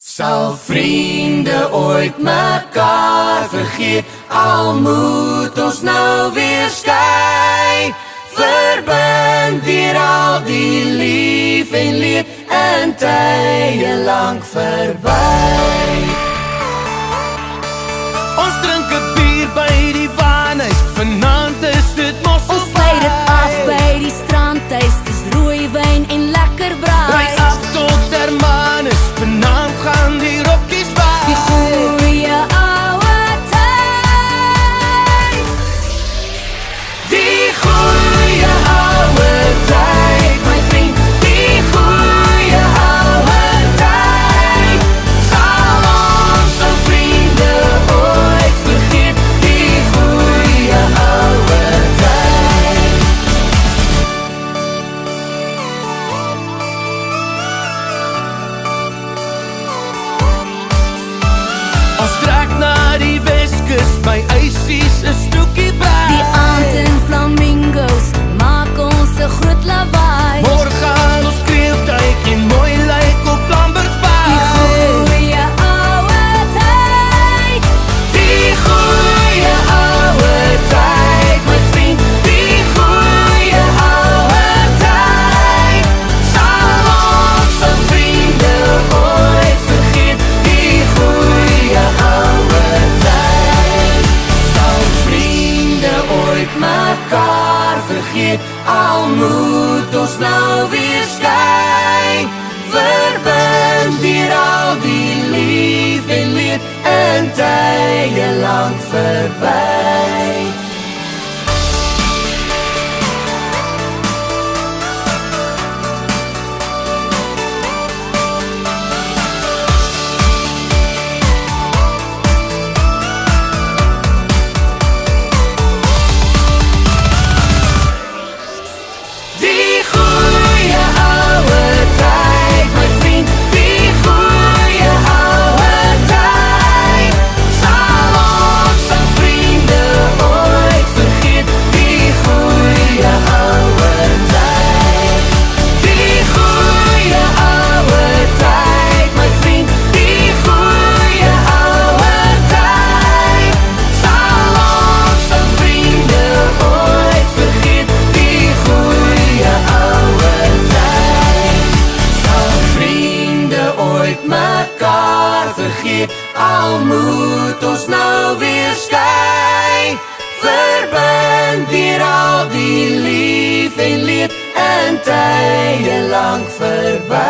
Sal vriende ooit mekaar vergeet, al moet ons nou weer skei, verbind deur al die lief en leed en tye lank verby. Ons drink 'n bier by die waanhuis, vanaand is dit mos so Ons sluit dit af by die strandhuis, dis rooiwyn en lekker braai. Ry af tot Hermanus, vanaand gaan die rokkies waai. Die goeie ouwe tyd, Die goeie ouwe tyd, my vriend, die goeie ouwe tyd, sal ons ou vriende ooit vergeet, die goeie ouwe tyd. Ons trek na die Weskus, my eisies is stoekie braai. die aand in flamingo's, maak ons 'n groot lawaai. Morgen gaan ons kreeftuig en mooi lyk op Die Lambertsbaai. goeie ouwe tyd, Die goeie ouwe tyd, my vriend, die goeie ouwe tyd, sal ons ou vriende ooit vergeet, die goeie ouwe tyd, sal vriende ooit mekaar vergeet, al moet ons nou weer skei, verbind deur al die lief en leed en tye lank verby. Die goeie ouwe tyd, my vriend, die goeie ouwe tyd, sal ons ou vriende ooit vergeet, die goeie ouwe tyd. Die goeie ouwe tyd, my vriend, die goeie ouwe tyd, sal ons ou vriende ooit vergeet, die goeie ouwe tyd, sal vriende ooit mekaar vergeet, al moet ons nou weer skei, verbind deur al die lief en leed en tye lank verby.